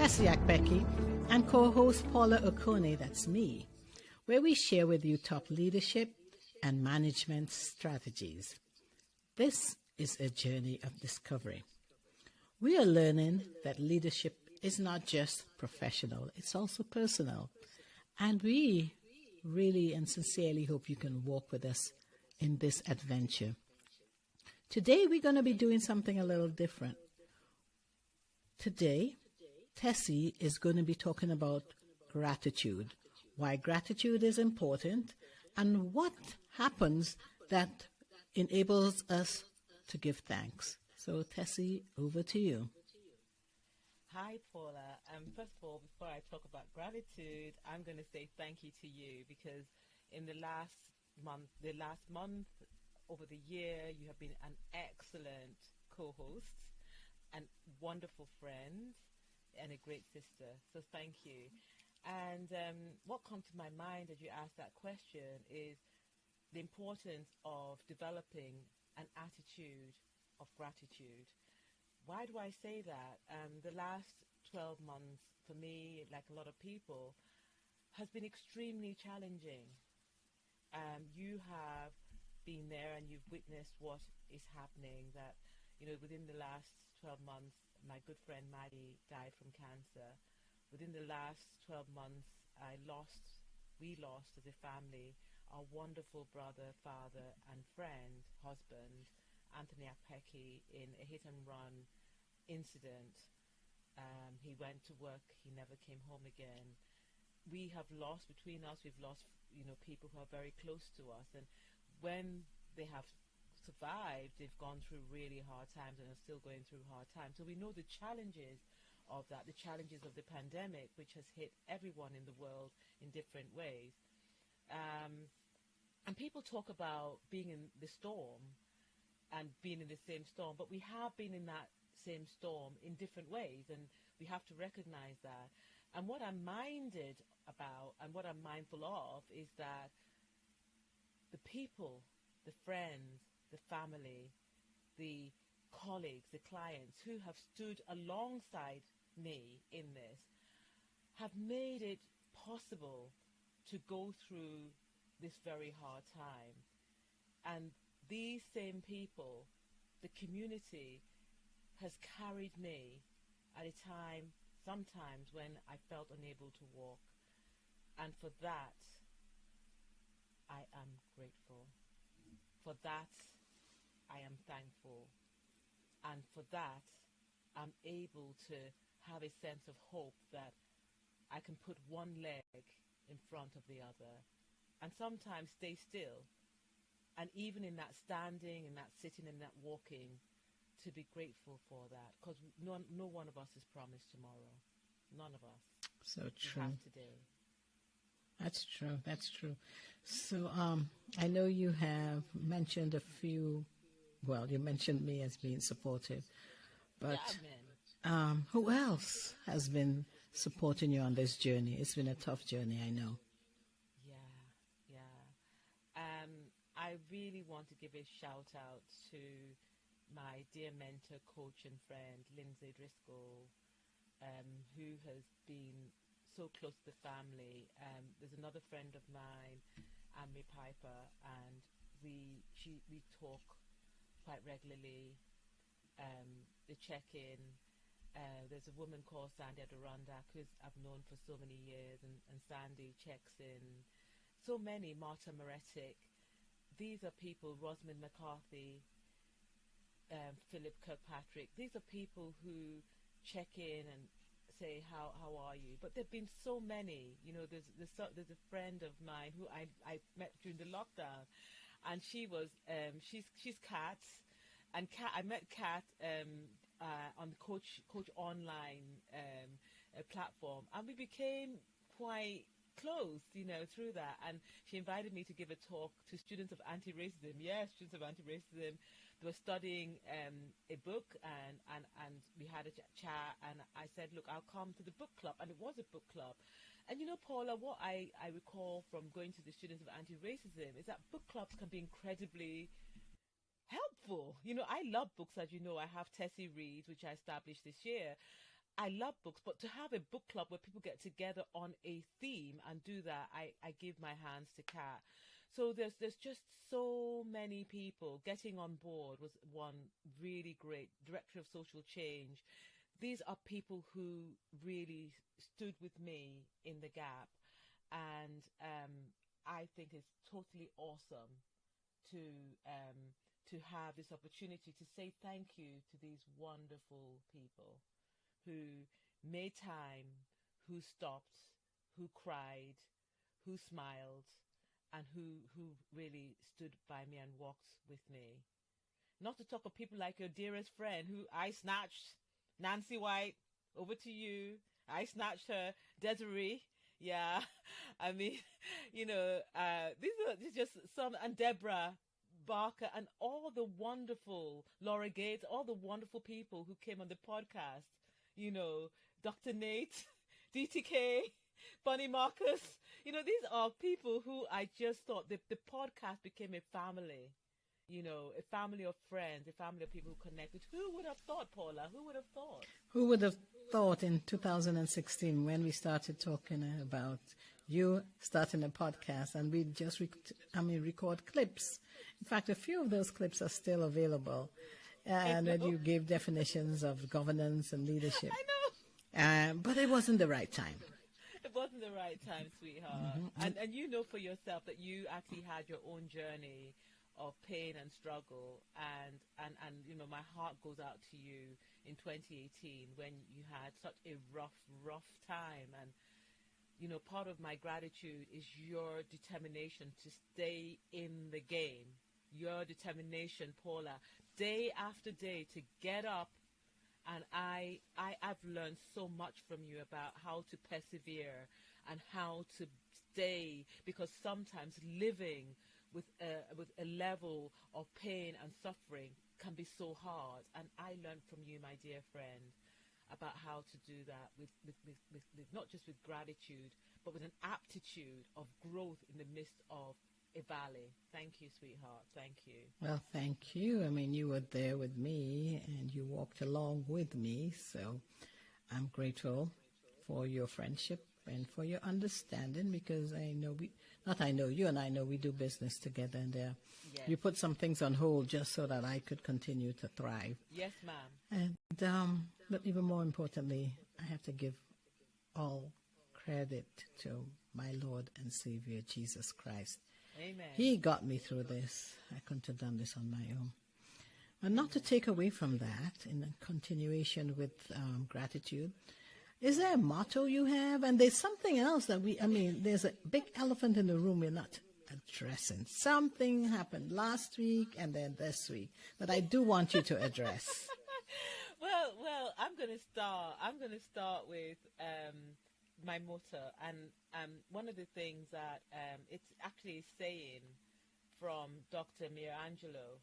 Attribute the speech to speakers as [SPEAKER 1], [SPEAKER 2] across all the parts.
[SPEAKER 1] Tesse and co-host Paula Okone, that's me, where we share with you top leadership and management strategies. This is a journey of discovery. We are learning that leadership is not just professional, it's also personal. And we really and sincerely hope you can walk with us in this adventure. Today, we're going to be doing something a little different. Today, Tesse is going to be talking about gratitude, why gratitude is important, and what happens that enables us to give thanks. So, Tesse, over to you.
[SPEAKER 2] Hi, Paula. First of all, before I talk about gratitude, I'm going to say thank you to you because in the last month, over the year, you have been an excellent co-host, and wonderful friend, and a great sister. So thank you. And what comes to my mind as you ask that question is the importance of developing an attitude of gratitude. Why do I say that? The last 12 months for me, like a lot of people, has been extremely challenging. You have been there and you've witnessed what is happening, that, within the last 12 months, my good friend Maddie died from cancer. Within the last 12 months, we lost as a family, our wonderful brother, father, and friend, husband, Anthony Apeki, in a hit-and-run incident. He went to work, he never came home again. We've lost people who are very close to us, and when they have survived, they've gone through really hard times and are still going through hard times. So we know the challenges of that, the challenges of the pandemic, which has hit everyone in the world in different ways. And people talk about being in the storm and being in the same storm, but we have been in that same storm in different ways, and we have to recognize that. And what I'm minded about and what I'm mindful of is that the people, the friends, the family, the colleagues, the clients who have stood alongside me in this have made it possible to go through this very hard time. And these same people, the community, has carried me at a time sometimes when I felt unable to walk. And for that, I am grateful. For that, I am thankful. And for that, I'm able to have a sense of hope that I can put one leg in front of the other and sometimes stay still. And even in that standing, in that sitting, in that walking, to be grateful for that, because no one of us is promised tomorrow. None of us.
[SPEAKER 1] So true.
[SPEAKER 2] We have today.
[SPEAKER 1] That's true. That's true. So I know you have mentioned a few, well, you mentioned me as being supportive, but who else has been supporting you on this journey? It's been a tough journey, I know.
[SPEAKER 2] Yeah. I really want to give a shout out to my dear mentor, coach, and friend, Lindsay Driscoll, who has been so close to the family. There's another friend of mine, Anne Piper, and we talk quite regularly. They check in. There's a woman called Sandy Adirondack, who I've known for so many years, and Sandy checks in. So many, Marta Moretic. These are people, Rosamond McCarthy, Philip Kirkpatrick. These are people who check in and say, how are you? But there've been so many. There's a friend of mine who I met during the lockdown, and she's Kat, and I met Kat on the Coach Online platform, and we became quite close, through that. And she invited me to give a talk to students of anti-racism. Yes, students of anti-racism. They were studying a book, and we had a chat, and I said, look, I'll come to the book club. And it was a book club. And Paula, what I recall from going to the students of anti-racism is that book clubs can be incredibly helpful. I love books, as you know. I have Tesse Reads, which I established this year. I love books, but to have a book club where people get together on a theme and do that, I give my hands to Kat. So there's just so many people getting on board was one really great director of social change. These are people who really stood with me in the gap, and I think it's totally awesome to have this opportunity to say thank you to these wonderful people who made time, who stopped, who cried, who smiled, and who really stood by me and walked with me. Not to talk of people like your dearest friend who I snatched, Nancy White, over to you. I snatched her, Desiree. Yeah, I mean, these are just some, and Deborah Barker, and all the wonderful Laura Gates, all the wonderful people who came on the podcast. Dr. Nate, DTK, Bunny Marcus. These are people who I just thought the podcast became a family. A family of friends, a family of people who connected. Who would have thought, Paula? Who would have thought?
[SPEAKER 1] Who would have thought in 2016 when we started talking about you starting a podcast and we just record clips. In fact, a few of those clips are still available. And then you gave definitions of governance and leadership.
[SPEAKER 2] I know.
[SPEAKER 1] But it wasn't the right time.
[SPEAKER 2] It wasn't the right time, sweetheart. Mm-hmm. And you know for yourself that you actually had your own journey of pain and struggle, and my heart goes out to you in 2018 when you had such a rough time. And part of my gratitude is your determination to stay in the game, your determination, Paula, day after day to get up. And I've learned so much from you about how to persevere and how to stay, because sometimes living with a level of pain and suffering can be so hard. And I learned from you, my dear friend, about how to do that with not just with gratitude, but with an aptitude of growth in the midst of a valley. Thank you, sweetheart. Thank you.
[SPEAKER 1] Well, thank you. I mean, you were there with me and you walked along with me. So I'm grateful for your friendship and for your understanding, because I know you and I know we do business together, and
[SPEAKER 2] yes.
[SPEAKER 1] You put some things on hold just so that I could continue to thrive.
[SPEAKER 2] Yes, ma'am.
[SPEAKER 1] And but even more importantly, I have to give all credit to my Lord and Savior, Jesus Christ.
[SPEAKER 2] Amen.
[SPEAKER 1] He got me through this. I couldn't have done this on my own. And not to take away from that, in a continuation with gratitude, is there a motto you have? And there's something else that there's a big elephant in the room we're not addressing. Something happened last week and then this week that I do want you to address.
[SPEAKER 2] Well, I'm going to start with my motto, and one of the things that it's actually saying from Dr. Mia Angelou,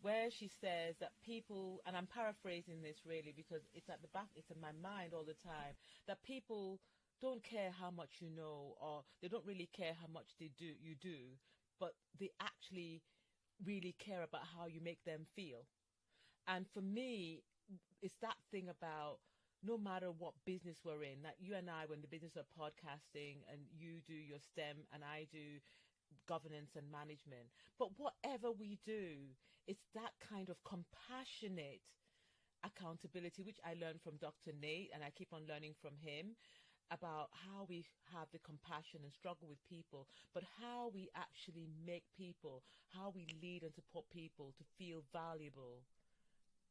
[SPEAKER 2] where she says that people, and I'm paraphrasing this really because it's in my mind all the time, that people don't care how much you know, or they don't really care how much you do, but they actually really care about how you make them feel. And for me, it's that thing about, no matter what business we're in, that you and I, when the business of podcasting, and you do your STEM and I do governance and management, but whatever we do, it's that kind of compassionate accountability, which I learned from Dr. Nate, and I keep on learning from him, about how we have the compassion and struggle with people, but how we actually make people, how we lead and support people to feel valuable,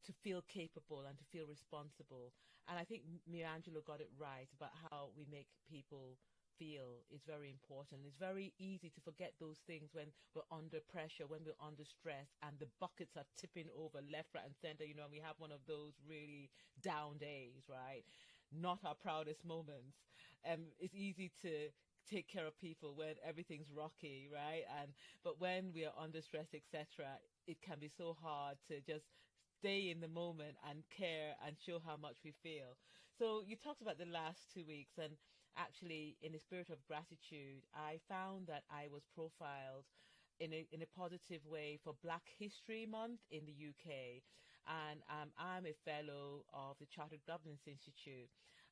[SPEAKER 2] to feel capable, and to feel responsible. And I think Mia Angelou got it right about how we make people feel is very important. It's very easy to forget those things when we're under pressure, when we're under stress, and the buckets are tipping over left, right, and center, and we have one of those really down days, right? Not our proudest moments. It's easy to take care of people when everything's rocky, right? But when we are under stress, etc., it can be so hard to just stay in the moment and care and show how much we feel. So you talked about the last 2 weeks, and actually, in the spirit of gratitude, I found that I was profiled in a positive way for Black History Month in the UK. and I'm a fellow of the Chartered Governance Institute.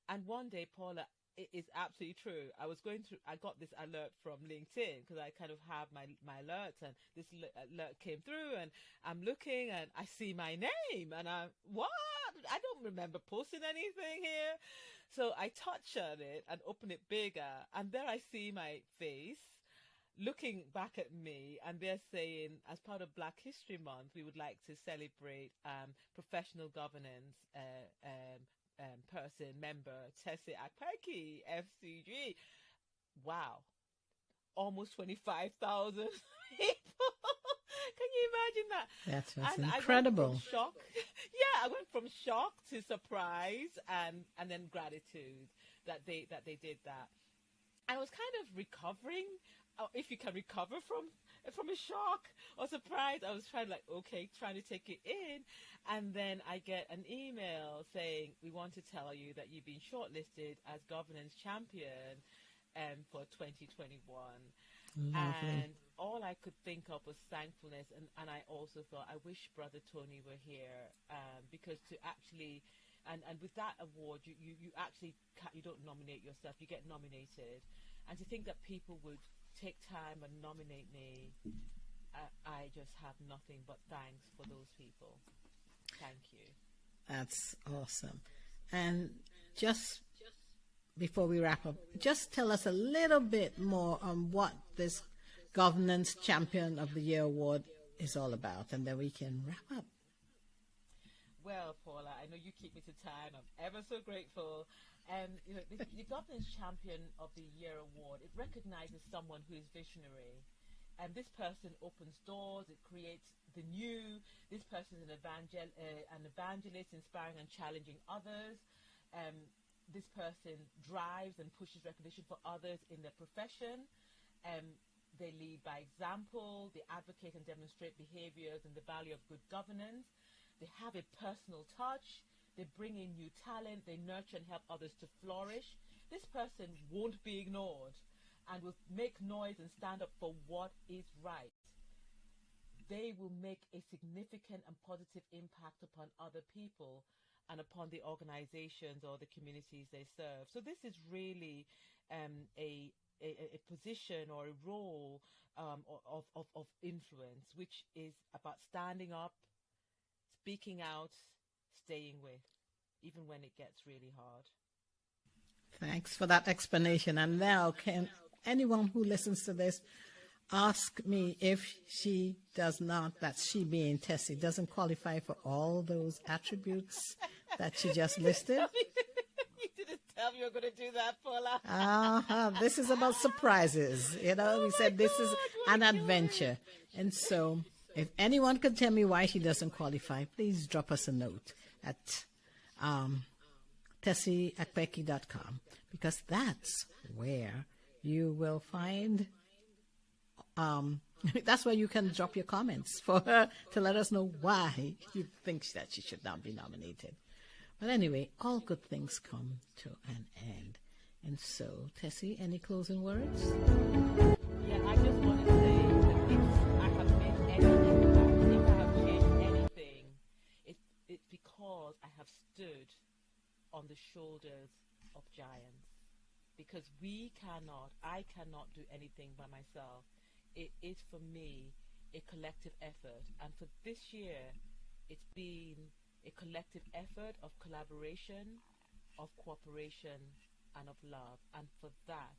[SPEAKER 2] And one day, Paula, it is absolutely true. I got this alert from LinkedIn because I kind of have my alerts, and this alert came through, and I'm looking and I see my name, and what? I don't remember posting anything here. So I touch on it and open it bigger, and there I see my face looking back at me, and they're saying, as part of Black History Month, we would like to celebrate professional governance member Tesse Akpeki, FCG. Wow, almost 25,000 people. Can you imagine that?
[SPEAKER 1] That's
[SPEAKER 2] and
[SPEAKER 1] incredible.
[SPEAKER 2] I went from shock. Yeah, I went from shock to surprise and then gratitude that they did that. I was kind of recovering, if you can recover from a shock or surprise. I was trying to take it in, and then I get an email saying, we want to tell you that you've been shortlisted as governance champion for 2021.
[SPEAKER 1] Lovely.
[SPEAKER 2] And all I could think of was thankfulness, and I also thought, I wish Brother Tony were here, because to actually, and with that award, you actually you don't nominate yourself, you get nominated, and to think that people would take time and nominate me, I just have nothing but thanks for those people. Thank you.
[SPEAKER 1] That's awesome. And just before we wrap up, just tell us a little bit more on what this Governance Champion of the Year Award is all about, and then we can wrap up.
[SPEAKER 2] Well, Paula, I know you keep me to time. I'm ever so grateful. And the Governance Champion of the Year Award, it recognizes someone who is visionary. And this person opens doors, it creates the new. This person is an evangelist, inspiring and challenging others. This person drives and pushes recognition for others in their profession. They lead by example, they advocate and demonstrate behaviors and the value of good governance. They have a personal touch, they bring in new talent, they nurture and help others to flourish. This person won't be ignored and will make noise and stand up for what is right. They will make a significant and positive impact upon other people and upon the organizations or the communities they serve. So this is really a position or a role of influence, which is about standing up, speaking out, staying with, even when it gets really hard.
[SPEAKER 1] Thanks for that explanation. And now, can anyone who listens to this ask me if she does not, that's she being Tesse, doesn't qualify for all those attributes that she just listed?
[SPEAKER 2] You didn't tell me you were going to do that, Paula.
[SPEAKER 1] This is about surprises. We said this is an adventure. And so if anyone could tell me why she doesn't qualify, please drop us a note at tesseakpeki.com, because that's where you will find, that's where you can drop your comments for her to let us know why you think that she should not be nominated. But anyway, all good things come to an end. And so, Tesse, any closing words?
[SPEAKER 2] Yeah, I just want to say that if I have made any impact, if I have changed anything, it's because I have stood on the shoulders of giants. Because I cannot do anything by myself. It is, for me, a collective effort. And for this year, it's been a collective effort of collaboration, of cooperation, and of love. And for that,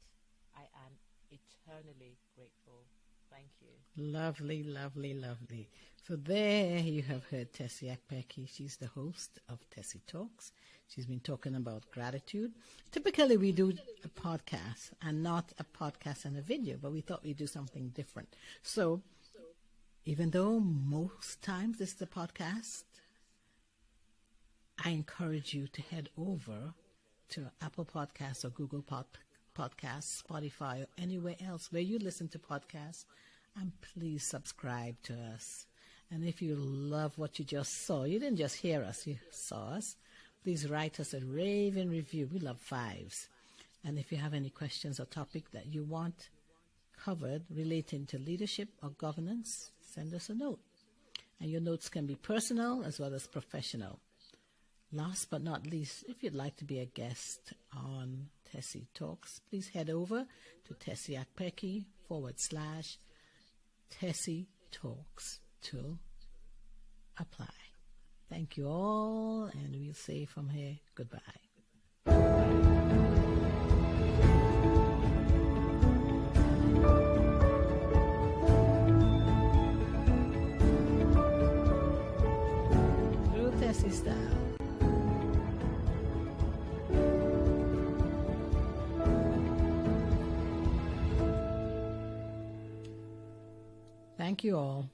[SPEAKER 2] I am eternally grateful. Thank you.
[SPEAKER 1] Lovely, lovely, lovely. So there you have heard Tesse Akpeki. She's the host of Tesse Talks. She's been talking about gratitude. Typically, we do a podcast and not a podcast and a video, but we thought we'd do something different. So even though most times it's the podcast, I encourage you to head over to Apple Podcasts or Google Podcasts, Spotify, or anywhere else where you listen to podcasts, and please subscribe to us. And if you love what you just saw, you didn't just hear us, you saw us, please write us a raving review. We love 5s. And if you have any questions or topic that you want covered relating to leadership or governance, send us a note. And your notes can be personal as well as professional. Last but not least, if you'd like to be a guest on Tesse Talks, please head over to Tessie.Akpeki/Tesse Talks to apply. Thank you all, and we'll say from here, goodbye. Through Tesse style. Thank you all.